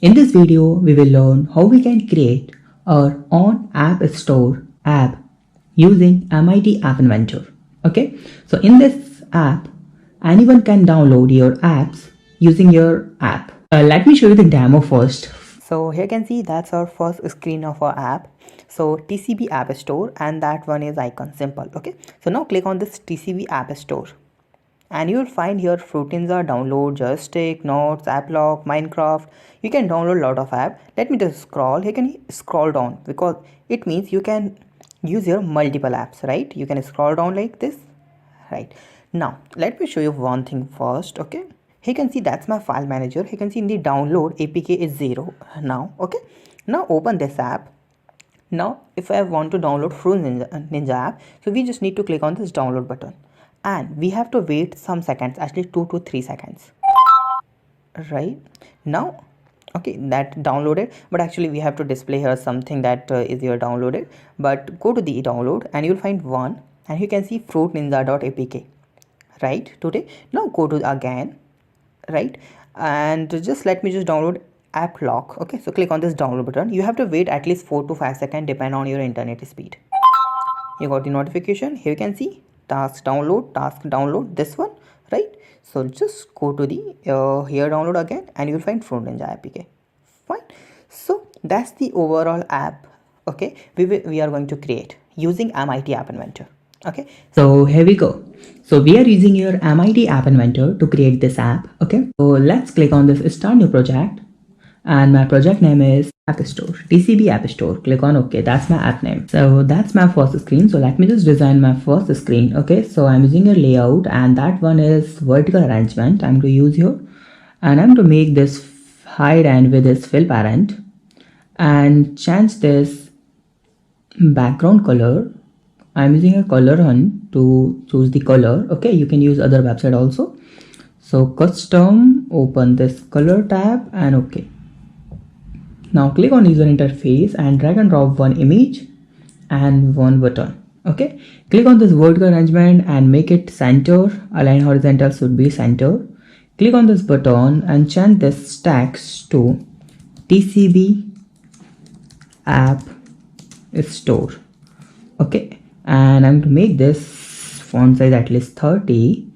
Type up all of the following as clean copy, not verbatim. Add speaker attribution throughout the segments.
Speaker 1: In this video, we will learn how we can create our own App Store app using MIT App Inventor. Okay, so in this app, anyone can download your apps using your app. Let me show you the demo first. So here you can see that's our first screen of our app. So TCB App Store, and that one is icon, simple. Okay, so now click on this TCB App Store. And you will find here Fruit Ninja, download, Joystick, Notes, AppLock, Minecraft. You can download a lot of app. Let me just scroll. You can scroll down because it means you can use your multiple apps, right? You can scroll down like this, right? Now let me show you one thing first. Okay, here you can see that's my file manager. You can see in the download APK is 0 now. Okay, now open this app. Now if I want to download Fruit Ninja app, so we just need to click on this download button. And we have to wait some seconds, actually 2 to 3 seconds, right? Now okay, that downloaded, but actually we have to display here something that is here downloaded. But go to the download and you'll find one, and you can see fruitninja.apk, right? Today now go to again, right? And just let me just download AppLock. Okay, so click on this download button. You have to wait at least 4 to 5 seconds depend on your internet speed. You got the notification. Here you can see task download, this one, right? So just go to the here download again, and you'll find Fruit Ninja APK. Fine. So that's the overall app. Okay, we are going to create using MIT App Inventor. Okay, so here we go. So we are using your MIT App Inventor to create this app. Okay, so let's click on this start new project, and my project name is App Store, TCB App Store. Click on OK. That's my app name. So that's my first screen. So let me just design my first screen. Okay, so I'm using a layout, and that one is vertical arrangement I'm going to use here, and I'm going to make this height and width is fill parent, and change this background color. I'm using a color hunt to choose the color. Okay, you can use other website also. So custom, open this color tab, and okay. Now click on user interface and drag and drop one image and one button. Okay, click on this vertical arrangement and make it center. Align horizontal should be center. Click on this button and change this text to TCB App Store. Okay, and I'm to make this font size at least 30.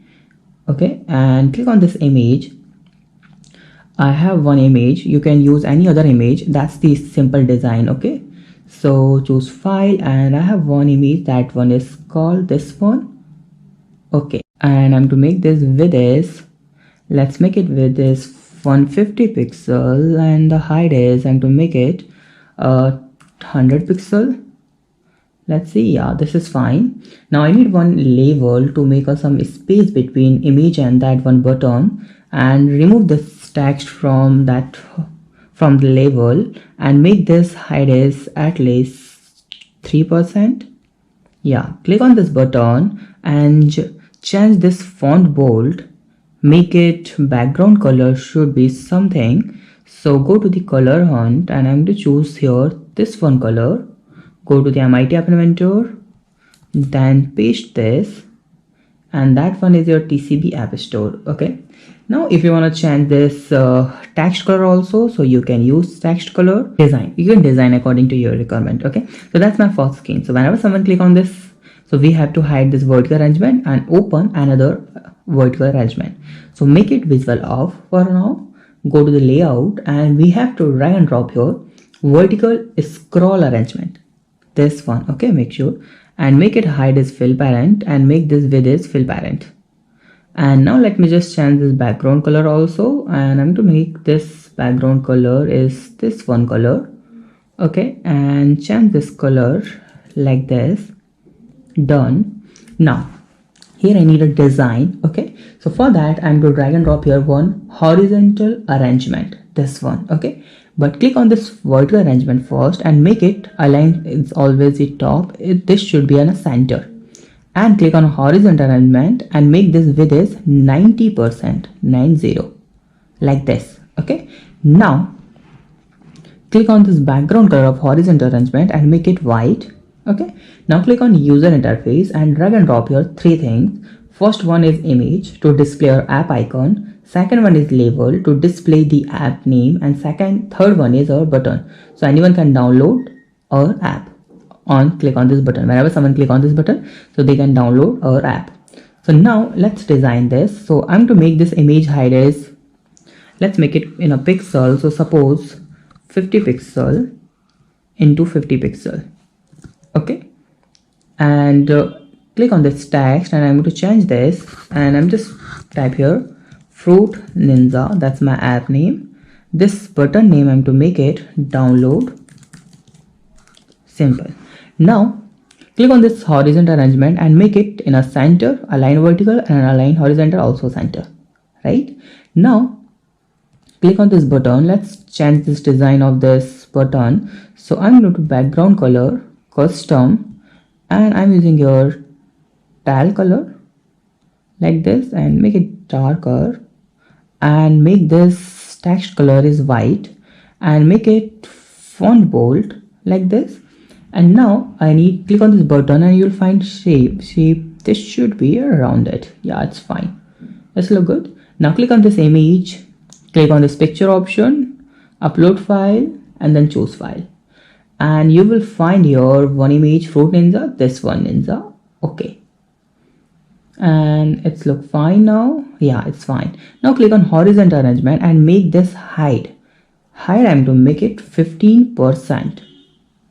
Speaker 1: Okay, and click on this image. I have one image. You can use any other image. That's the simple design. Okay, so choose file, and I have one image. That one is called this one. Okay, and I'm to make this width is, let's make it width is 150 pixel, and the height is, I'm to make it 100 pixel. Let's see. Yeah, this is fine. Now I need one label to make some space between image and that one button, and remove this text from the label, and make this height is at least 3%. Yeah, click on this button and change this font bold. Make it background color should be something. So go to the color hunt, and I'm going to choose here this one color. Go to the MIT App Inventor, then paste this, and that one is your TCB App Store. Okay, now if you want to change this text color also, so you can use text color design. You can design according to your requirement. Okay, so that's my first screen. So whenever someone click on this, so we have to hide this vertical arrangement and open another vertical arrangement. So make it visible off for now. Go to the layout, and we have to drag and drop here vertical scroll arrangement, this one. Okay, make sure, and make it height is fill parent, and make this width is fill parent. And now let me just change this background color also, and I'm going to make this background color is this one color. Okay, and change this color like this. Done. Now here I need a design. Okay, so for that I'm going to drag and drop here one horizontal arrangement, this one. Okay, but click on this vertical arrangement first and make it align. It's always the top. This should be in a center, and click on horizontal arrangement and make this width is 90%, 90, like this. Okay, now click on this background color of horizontal arrangement and make it white. Okay, now click on user interface and drag and drop here three things. First one is image to display your app icon. second one is label to display the app name, and third one is our button. So anyone can download our app click on this button. Whenever someone click on this button, so they can download our app. So now let's design this. So I'm to make this image height is, let's make it in a pixel. So suppose 50 pixel into 50 pixel. Okay, and click on this text, and I'm going to change this, and I'm just type here Fruit Ninja, that's my app name. This button name I'm to make it download. Simple. Now click on this horizontal arrangement and make it in a center, align vertical, and align horizontal also center. Right now click on this button. Let's change this design of this button. So I'm going to background color, custom, and I'm using your tile color like this, and make it darker, and make this text color is white, and make it font bold like this. And now I need click on this button, and you'll find shape. This should be around it. Yeah, it's fine. Let's look good. Now click on this image, click on this picture option, upload file, and then choose file, and you will find your one image Fruit Ninja, this one Ninja. Okay, and it's look fine now. Yeah, it's fine. Now click on horizontal arrangement and make this height I'm to make it 15%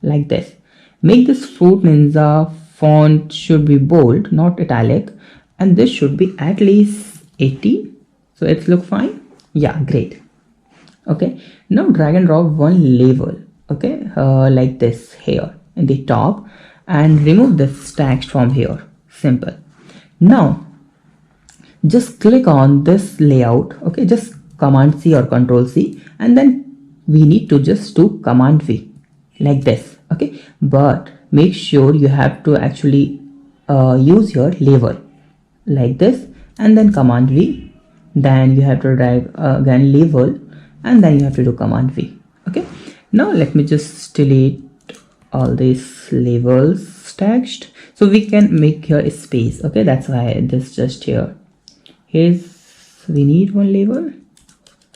Speaker 1: like this. Make this Fruit Ninja font should be bold, not italic, and this should be at least 80. So it's look fine. Yeah, great. Okay, now drag and drop one label. Okay, like this here in the top, and remove this text from here. Simple. Now just click on this layout. Okay, just Command C or Control C, and then we need to just do Command V like this. Okay, but make sure you have to actually use your label like this, and then Command V, then you have to drag again label, and then you have to do Command V. Okay, now let me just delete all these labels text, so we can make here a space. Okay, that's why this just here. Here's, we need one label.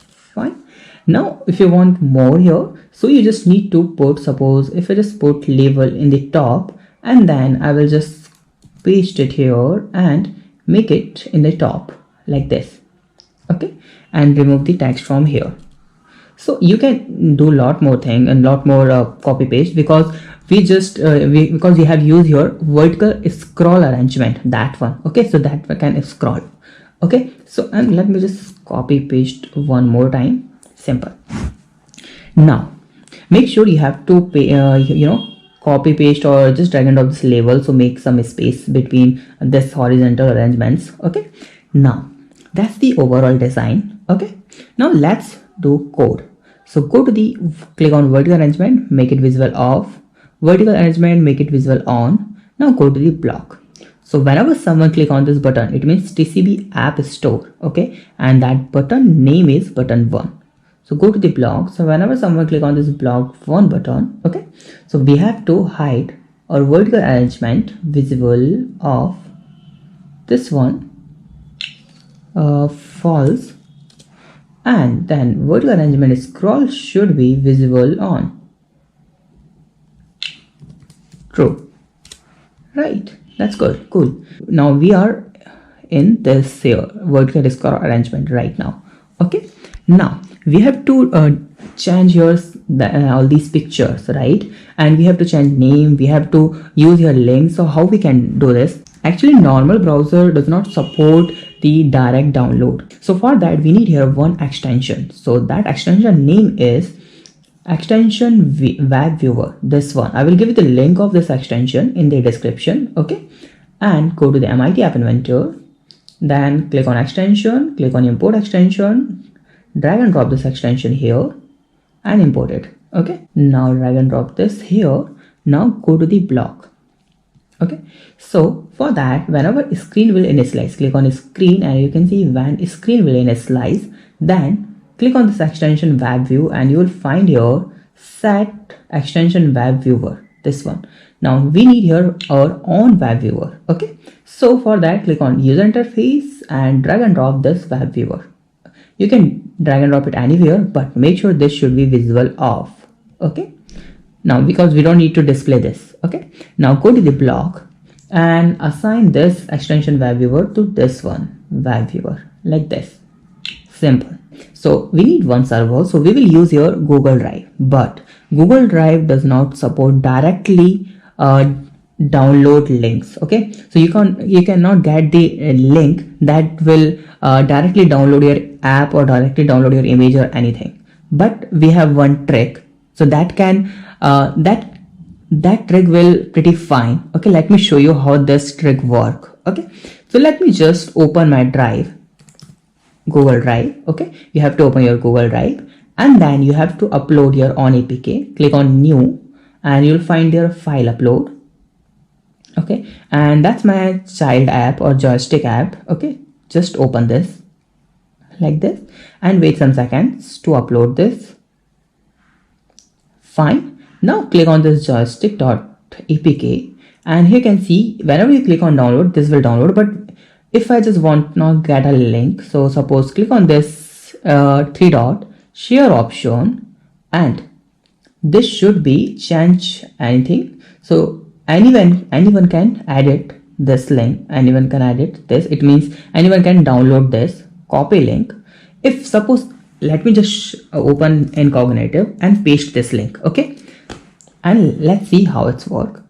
Speaker 1: Fine. Now if you want more here, so you just need to put, suppose if I just put label in the top, and then I will just paste it here and make it in the top like this. Okay, and remove the text from here. So you can do a lot more thing and lot more copy paste, because we just because we have used your vertical scroll arrangement, that one. Okay, so that we can scroll. Okay, so and let me just copy paste one more time. Simple. Now make sure you have to copy paste or just drag and drop this label, so make some space between this horizontal arrangements. Okay, now that's the overall design. Okay, now let's do code. So go to the, click on vertical arrangement, make it visible off, vertical arrangement, make it visible on. Now go to the block. So whenever someone click on this button, it means TCB App Store. Okay, and that button name is button 1. So go to the block. So whenever someone click on this block 1 button, okay, so we have to hide our vertical arrangement visible of this one false, and then vertical arrangement scroll should be visible on true. Right, that's good. Cool. Now we are in this vertical scroll arrangement right now. Okay, now we have to change your all these pictures, right? And we have to change name, we have to use your link. So how we can do this? Actually normal browser does not support the direct download. So for that we need here one extension. So that extension name is extension web viewer, this one. I will give you the link of this extension in the description. Okay, and go to the MIT App Inventor, then click on extension, click on import extension, drag and drop this extension here and import it. Okay, now drag and drop this here. Now go to the block. Okay, so for that, whenever screen will initialize, click on screen, and you can see when screen will initialize, then click on this extension web view, and you will find your set extension web viewer, this one. Now we need here our own web viewer. Okay, so for that click on user interface and drag and drop this web viewer. You can drag and drop it anywhere, but make sure this should be visible off. Okay, now because we don't need to display this. Okay, now go to the block and assign this extension web viewer to this one web viewer, like this. Simple. So we need one server, so we will use your Google Drive, but Google Drive does not support directly download links. Okay, so you cannot get the link that will directly download your app or directly download your image or anything. But we have one trick, so that can that trick will pretty fine. Okay, let me show you how this trick work. Okay, so let me just open my drive, Google Drive. Okay, you have to open your Google Drive and then you have to upload your own APK. Click on new and you'll find your file upload. Okay, and that's my child app or joystick app. Okay, just open this like this and wait some seconds to upload this. Fine. Now click on this joystick.apk and here you can see whenever you click on download, this will download. But if I just want not get a link, so suppose click on this three dot share option and this should be change anything. So anyone can edit this link, anyone can edit this. It means anyone can download this, copy link. If suppose, let me just open incognito and paste this link. Okay, and let's see how it's work.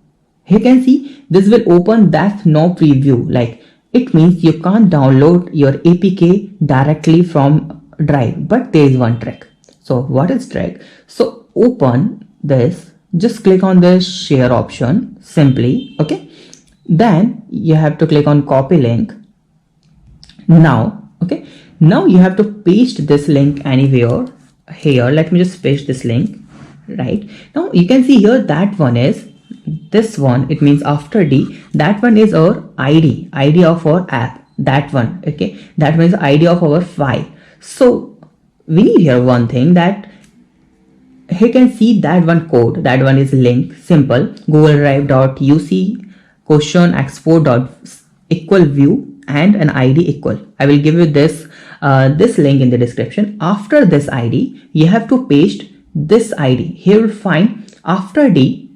Speaker 1: Here you can see this will open that no preview, like it means you can't download your APK directly from Drive. But there is one trick. So what is trick? So open this, just click on the share option simply. Okay, then you have to click on copy link. Now, okay, now you have to paste this link anywhere. Here, let me just paste this link. Right now you can see here that one is this one, it means after D, that one is our ID of our app, that one. Okay, that means ID of our file. So we need here one thing, that here you can see that one code, that one is link, simple, Google Drive.uc question export dot equal view and an ID equal. I will give you this this link in the description. After this ID you have to paste this ID. Here you will find after D.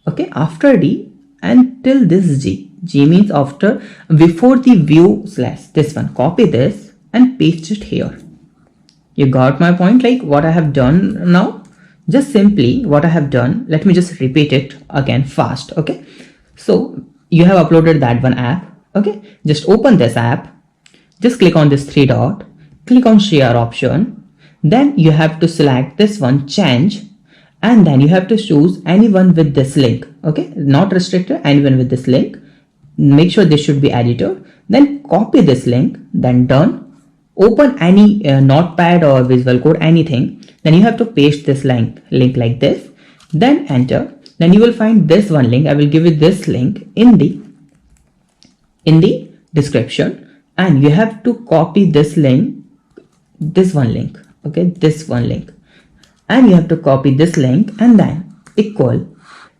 Speaker 1: Okay, after D until this G means after, before the view slash this one. Copy this and paste it here. You got my point? Like what I have done now, just simply what I have done, let me just repeat it again fast. Okay, so you have uploaded that one app. Okay, just open this app, just click on this three dot, click on share option, then you have to select this one change, and then you have to choose anyone with this link. Okay, not restricted, anyone with this link. Make sure this should be editor, then copy this link, then done. Open any notepad or visual code, anything, then you have to paste this link like this, then enter. Then you will find this one link. I will give you this link in the description, and you have to copy this link, this one link. Okay, this one link, and you have to copy this link and then equal.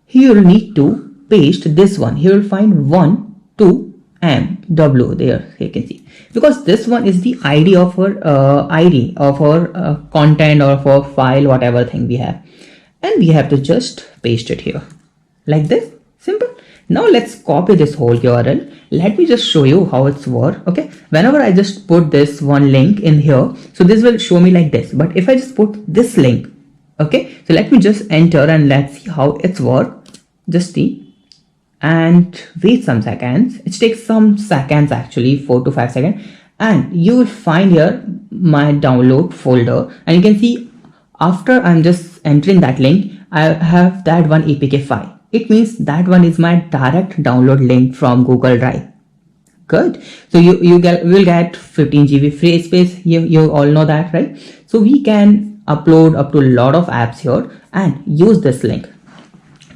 Speaker 1: Here you will need to paste this one. Here you will find 1 2 MW. There you can see, because this one is the ID of our content or for file, whatever thing we have, and we have to just paste it here like this. Simple. Now let's copy this whole URL. Let me just show you how it's work. Okay, whenever I just put this one link in here, so this will show me like this. But if I just put this link, okay, so let me just enter and let's see how it's work. Just see and wait some seconds. It takes some seconds, actually 4 to 5 seconds, and you will find here my download folder, and you can see after I'm just entering that link, I have that one APK file. It means that one is my direct download link from Google Drive. Good. So you will get 15 GB free space. You all know that, right? So we can upload up to a lot of apps here and use this link.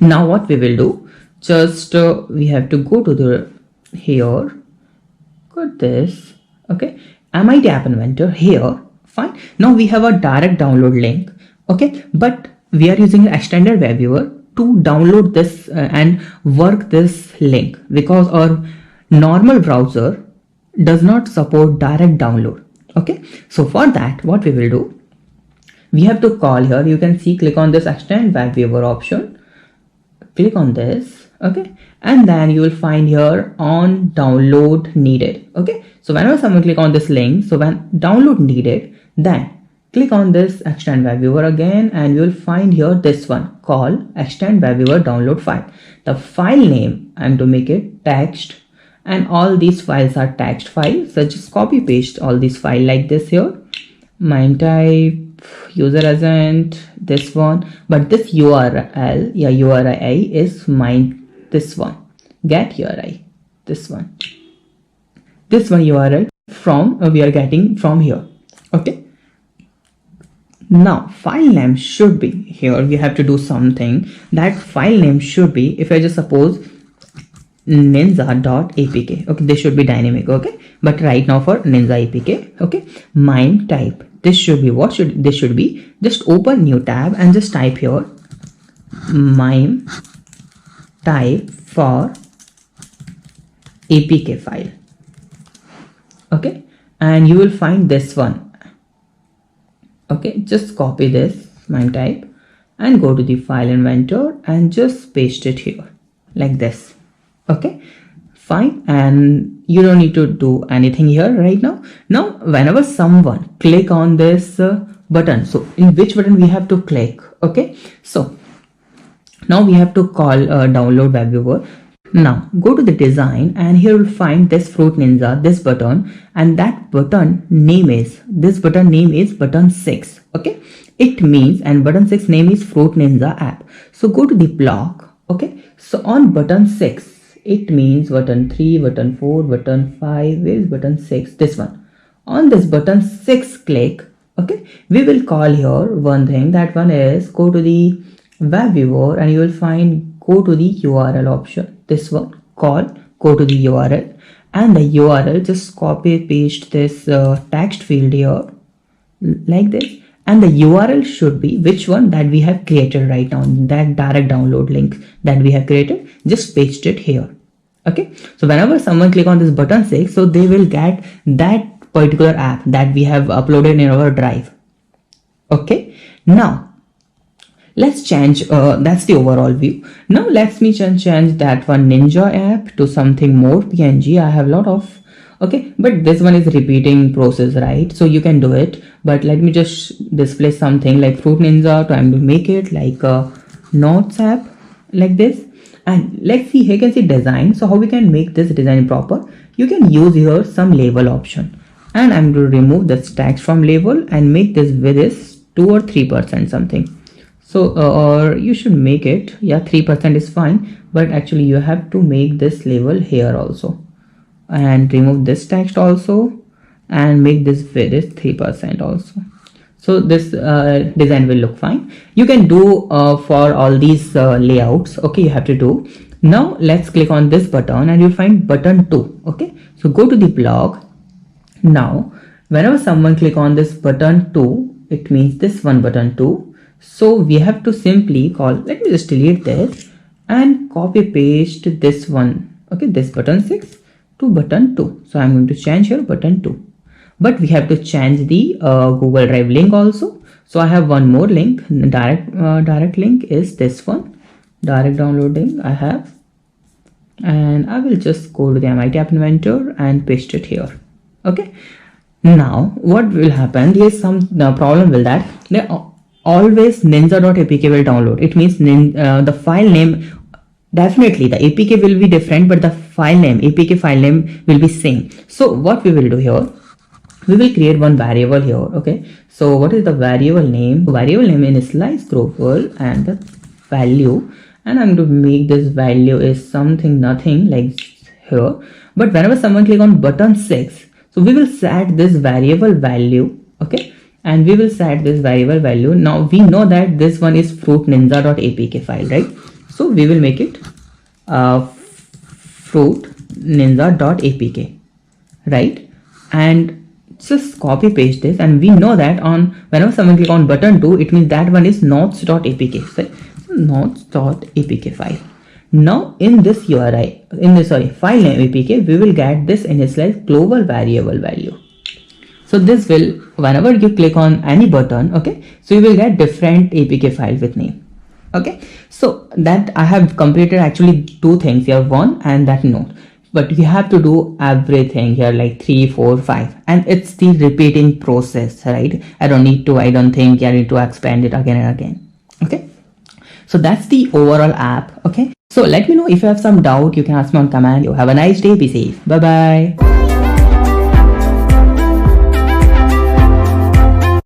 Speaker 1: Now what we will do, just we have to go to the here, got this. Okay, MIT App Inventor here. Fine. Now we have a direct download link. Okay, but we are using an extended web viewer to download this and work this link, because our normal browser does not support direct download. Okay, so for that, what we will do, we have to call here. You can see, click on this extend web viewer option, click on this, okay, and then you will find here on download needed. Okay, so whenever someone click on this link, so when download needed, then click on this extend web viewer again, and you will find here this one called extend web viewer download file. The file name, I'm to make it text, and all these files are text files, so just copy paste all these files like this here. MIT type, user agent, this one, but this URL, yeah, URI is mine, this one, get URI, this one URL from we are getting from here. Okay, now file name should be here. We have to do something. That file name should be, if I just suppose ninja.apk, okay, this should be dynamic, okay, but right now for ninja apk, okay, mime type, this should be, what should this should be, just open new tab and just type here mime type for apk file, okay, and you will find this one. Okay, just copy this mime type and go to the file inventor and just paste it here like this. Okay, fine, and you don't need to do anything here right now. Now whenever someone click on this button, so in which button we have to click? Okay, so now we have to call download web viewer. Now go to the design, and here you'll find this fruit ninja, this button, and that button name is, this button name is button 6. Okay, it means, and button 6 name is fruit ninja app. So go to the block. Okay, so on button 6, it means button 3, button 4, button 5, where is button 6? This one. On this button 6 click, okay, we will call here one thing. That one is go to the web viewer, and you will find go to the URL option. This one, call, go to the URL, and the URL, just copy paste this text field here like this, and the URL should be which one that we have created right now, that direct download link that we have created, just paste it here. Okay, so whenever someone click on this button 6, so they will get that particular app that we have uploaded in our drive. Okay, now let's change, that's the overall view. Now let me change that one ninja app to something more PNG. I have a lot of, okay, but this one is repeating process, right? So you can do it, but let me just display something like fruit ninja. So I'm going to make it like a notes app like this, and let's see, here you can see design. So how we can make this design proper? You can use here some label option, and I'm going to remove this text from label and make this width is 2 or 3% something. So or you should make it, yeah, 3% is fine, but actually you have to make this label here also, and remove this text also, and make this width is 3% also. So this design will look fine. You can do for all these layouts. Okay, you have to do. Now let's click on this button, and you'll find button 2. Okay, so go to the block. Now whenever someone click on this button 2, it means this one button 2. So we have to simply call, let me just delete this and copy paste this one. Okay, this button 6 to button 2. So I'm going to change here button 2, but we have to change the Google Drive link also. So I have one more link. Direct link is this one, direct downloading I have, and I will just go to the MIT App Inventor and paste it here. Okay, now what will happen? There is some problem with that. Always ninja.apk will download. It means the file name, definitely the APK will be different, but the file name, APK file name will be same. So what we will do here, we will create one variable here. Okay, so what is the variable name? Variable name in slice scrollable, and the value, and I'm going to make this value is something nothing like here. But whenever someone click on button 6, so we will set this variable value. Okay, and we will set this variable value. Now we know that this one is fruit ninja.apk file, right? So we will make it fruit ninja.apk, right? And just copy paste this, and we know that on whenever someone click on button 2, it means that one is notes.apk, right? So notes.apk file. Now in this file name apk, we will get this initialize global variable value. So this will, whenever you click on any button, okay, so you will get different APK file with name. Okay, so that I have completed actually two things here, one and that note, but you have to do everything here like 3, 4, 5, and it's the repeating process, right? I don't think I need to expand it again and again. Okay, so that's the overall app. Okay, so let me know if you have some doubt. You can ask me on comment. You have a nice day. Be safe. Bye bye.